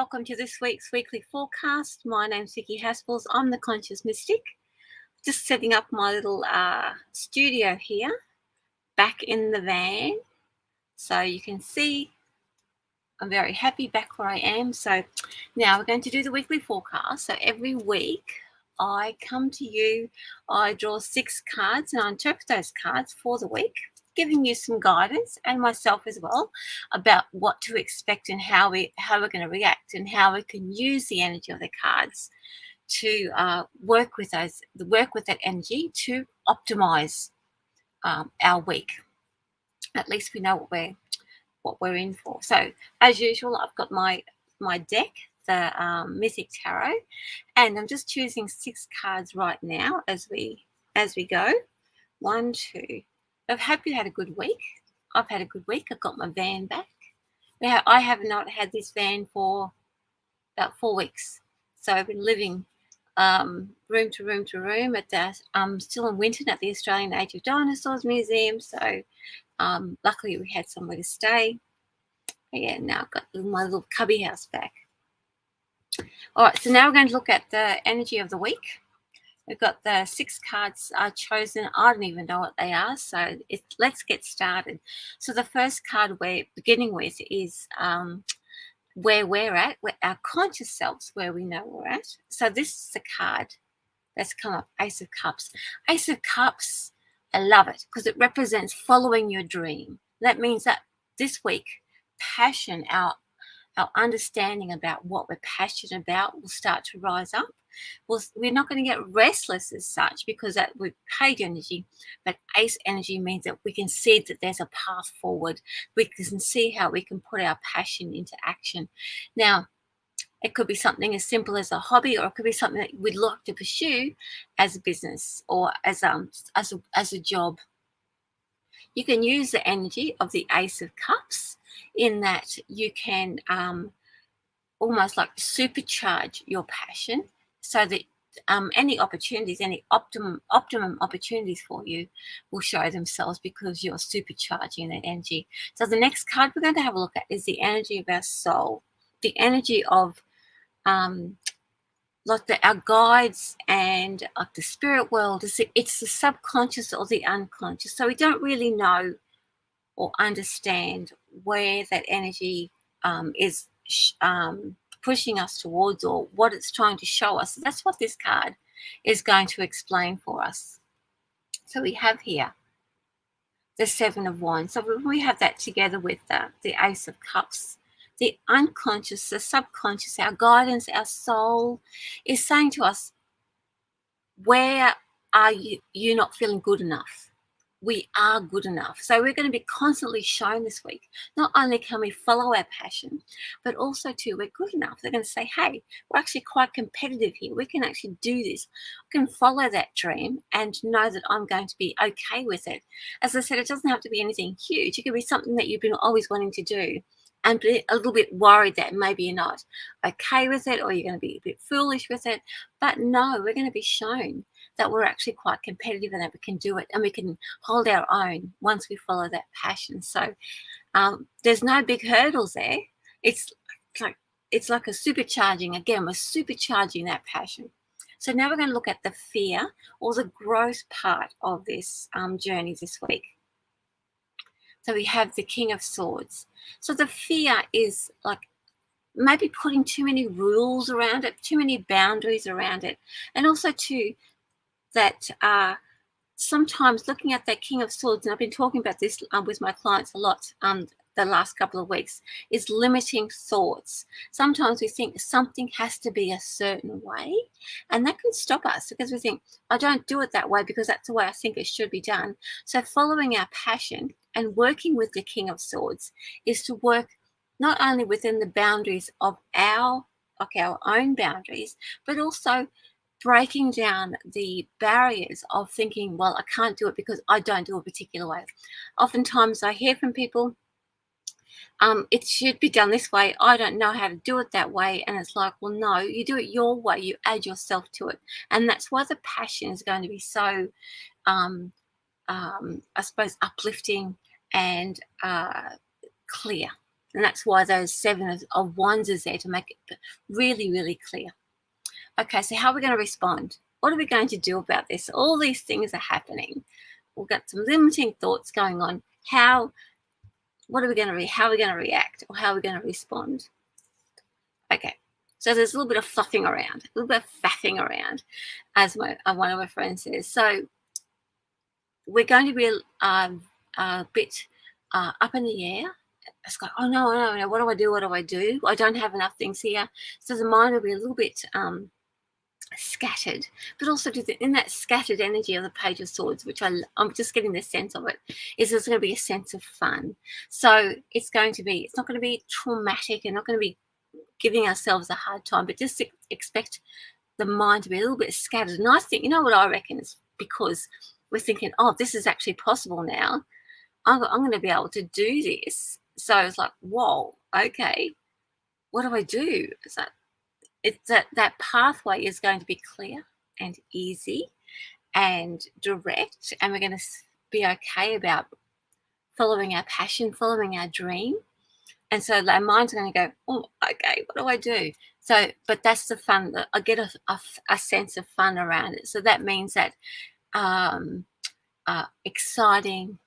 welcome to this week's weekly forecast. My name's Vicki Haspels. I'm the Conscious Mystic. Just setting up my little studio here, back in the van. So you can see I'm very happy back where I am. So now we're going to do the weekly forecast. So every week I come to you, I draw 6 cards and I interpret those cards for the week, giving you some guidance and myself as well about what to expect and how we're going to react and how we can use the energy of the cards to work with that energy to optimize our week. At least we know what we're in for. So as usual, I've got my deck, the Mythic Tarot, and I'm just choosing 6 cards right now as we go. 1, 2. I hope you had a good week. I've had a good week. I've got my van back. I have not had this van for about 4 weeks. So I've been living room to room to room at still in Winton at the Australian Age of Dinosaurs Museum. So luckily we had somewhere to stay. Yeah, now I've got my little cubby house back. All right, so now we're going to look at the energy of the week. We've got the 6 cards chosen. I don't even know what they are, so let's get started. So the first card we're beginning with is where we're at, where our conscious selves, where we know we're at. So this is the card that's come up, Ace of Cups. Ace of Cups, I love it because it represents following your dream. That means that this week, passion, our understanding about what we're passionate about will start to rise up. We're not going to get restless as such because that we've paid energy, but Ace energy means that we can see that there's a path forward. We can see how we can put our passion into action. Now, it could be something as simple as a hobby, or it could be something that we'd like to pursue as a business or as a job. You can use the energy of the Ace of Cups in that you can almost like supercharge your passion so that any opportunities, any optimum opportunities for you will show themselves because you're supercharging that energy. So the next card we're going to have a look at is the energy of our soul, the energy of our guides and the spirit world. It's the subconscious or the unconscious. So we don't really know or understand where that energy is pushing us towards or what it's trying to show us. That's what this card is going to explain for us. So we have here the 7 of Wands. So we have that together with the Ace of Cups. The unconscious, the subconscious, our guidance, our soul is saying to us, where are you not feeling good enough? We are good enough. So we're going to be constantly shown this week. Not only can we follow our passion, but also too, we're good enough. They're going to say, hey, we're actually quite competitive here. We can actually do this. We can follow that dream and know that I'm going to be okay with it. As I said, it doesn't have to be anything huge. It could be something that you've been always wanting to do and be a little bit worried that maybe you're not okay with it or you're going to be a bit foolish with it. But no, we're going to be shown that we're actually quite competitive and that we can do it and we can hold our own once we follow that passion. So there's no big hurdles there. It's like a supercharging. Again, we're supercharging that passion. So now we're going to look at the fear or the growth part of this journey this week. So we have the King of Swords. So the fear is like maybe putting too many rules around it, too many boundaries around it. And also too, that sometimes looking at that King of Swords, and I've been talking about this with my clients a lot the last couple of weeks, is limiting thoughts. Sometimes we think something has to be a certain way, and that can stop us because we think, I don't do it that way because that's the way I think it should be done. So following our passion and working with the King of Swords is to work not only within the boundaries of our own boundaries, but also breaking down the barriers of thinking, well, I can't do it because I don't do it a particular way. Oftentimes I hear from people, it should be done this way. I don't know how to do it that way. And it's like, well, no, you do it your way. You add yourself to it. And that's why the passion is going to be so, I suppose, uplifting and clear. And that's why those 7 of Wands is there, to make it really, really clear. Okay, so how are we going to respond? What are we going to do about this? All these things are happening. We've got some limiting thoughts going on. How are we going to react, or how are we going to respond? Okay, so there's a little bit of fluffing around, a little bit of faffing around, as one of my friends says. So we're going to be a bit up in the air. It's like, oh no, what do I do? What do I do? I don't have enough things here. So the mind will be a little bit scattered, but also in that scattered energy of the Page of Swords, which I'm just getting the sense of it, is there's going to be a sense of fun. So it's not going to be traumatic, and not going to be giving ourselves a hard time, but just expect the mind to be a little bit scattered. And I think, you know what I reckon, is because we're thinking, oh, this is actually possible now. I'm going to be able to do this. So it's like, whoa, okay, what do I do? It's that pathway is going to be clear and easy and direct, and we're going to be okay about following our passion, following our dream. And so our mind's going to go, oh, okay, what do I do? So, but that's the fun. I get a sense of fun around it. So that means that exciting.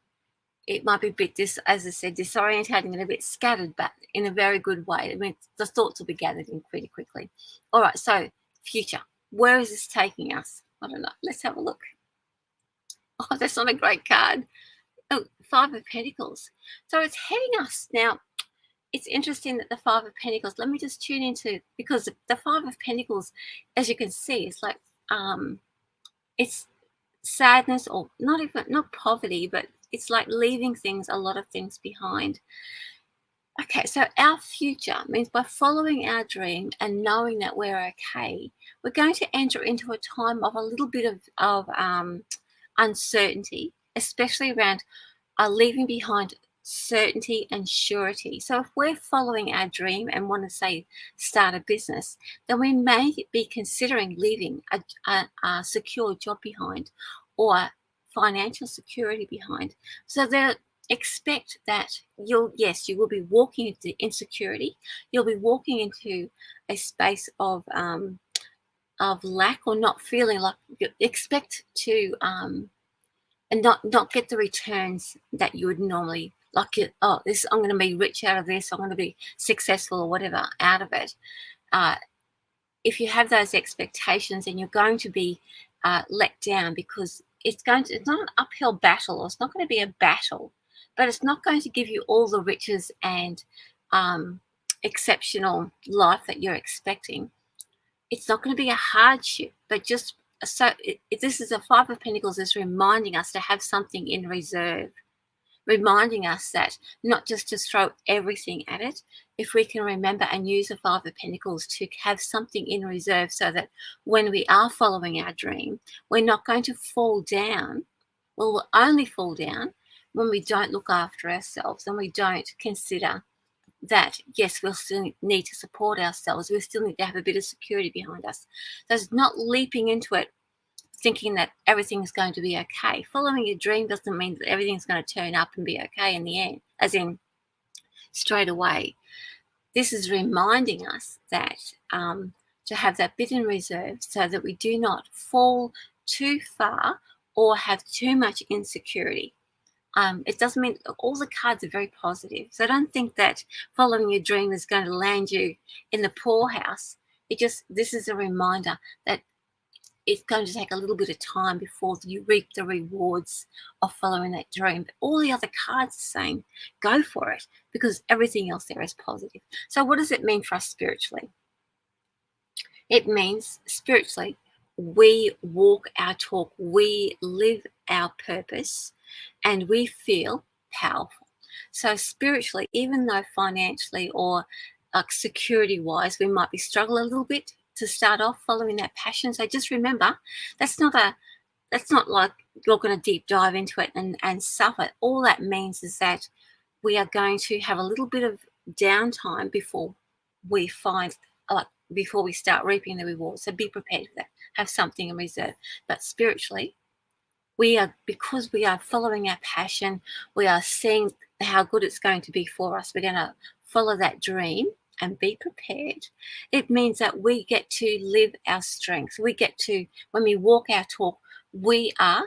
It might be a bit, as I said, disorientating and a bit scattered, but in a very good way. I mean, the thoughts will be gathered in pretty quickly. All right, so future. Where is this taking us? I don't know. Let's have a look. Oh, that's not a great card. Oh, 5 of Pentacles. So it's heading us now. It's interesting that the 5 of Pentacles, let me just tune into, because the 5 of Pentacles, as you can see, it's like, it's sadness, or not poverty, but it's like leaving a lot of things behind. Okay, so our future means by following our dream and knowing that we're okay, we're going to enter into a time of a little bit of uncertainty, especially around leaving behind certainty and surety. So if we're following our dream and want to, say, start a business, then we may be considering leaving a secure job behind, or financial security behind. So they expect that you will be walking into insecurity. You'll be walking into a space of lack, or not feeling like you expect to and not get the returns that you would normally like. I'm going to be rich out of this, I'm going to be successful or whatever out of it. If you have those expectations, and you're going to be let down, because it's not an uphill battle, or it's not going to be a battle, but it's not going to give you all the riches and exceptional life that you're expecting. It's not going to be a hardship, but just this is a 5 of Pentacles, is reminding us to have something in reserve, reminding us that not just to throw everything at it. If we can remember and use the 5 of Pentacles to have something in reserve, so that when we are following our dream, we're not going to fall down. Well, we'll only fall down when we don't look after ourselves, and we don't consider that, yes, we'll still need to support ourselves. We still need to have a bit of security behind us. So it's not leaping into it thinking that everything's going to be okay. Following your dream doesn't mean that everything's going to turn up and be okay in the end, as in straight away. This is reminding us that to have that bit in reserve, so that we do not fall too far or have too much insecurity. It doesn't mean all the cards are very positive. So I don't think that following your dream is going to land you in the poorhouse. This is a reminder that it's going to take a little bit of time before you reap the rewards of following that dream. But all the other cards are saying, go for it, because everything else there is positive. So what does it mean for us spiritually? It means spiritually, we walk our talk, we live our purpose, and we feel powerful. So spiritually, even though financially or like security wise, we might be struggling a little bit to start off following that passion. So just remember, that's not like you're going to deep dive into it and suffer. All that means is that we are going to have a little bit of downtime before we start reaping the rewards. So be prepared for that. Have something in reserve. But spiritually, because we are following our passion, we are seeing how good it's going to be for us. We're going to follow that dream and be prepared, it means that we get to live our strengths. We get to, when we walk our talk, we are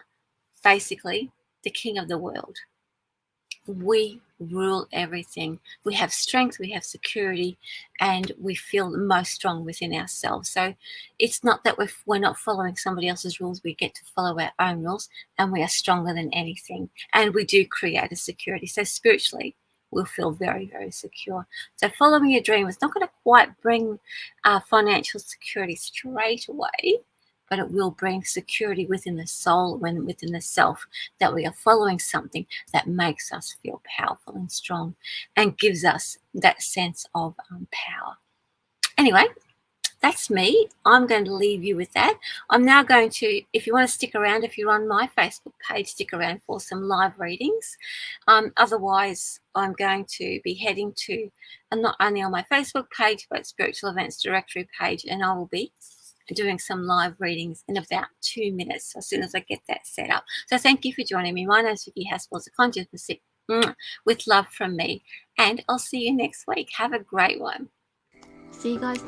basically the king of the world. We rule everything. We have strength, we have security, and we feel the most strong within ourselves. So it's not that we're not following somebody else's rules. We get to follow our own rules, and we are stronger than anything. And we do create a security. So spiritually, we'll feel very, very secure. So following your dream is not going to quite bring financial security straight away, but it will bring security within the soul, within the self, that we are following something that makes us feel powerful and strong and gives us that sense of power. Anyway, that's me. I'm going to leave you with that. I'm now going to, if you want to stick around, if you're on my Facebook page, stick around for some live readings. Otherwise, I'm going to be heading to, and not only on my Facebook page, but Spiritual Events Directory page, and I will be doing some live readings in about 2 minutes as soon as I get that set up. So thank you for joining me. My name is Vicki Haspels, a conscious mystic, with love from me, and I'll see you next week. Have a great one. See you guys next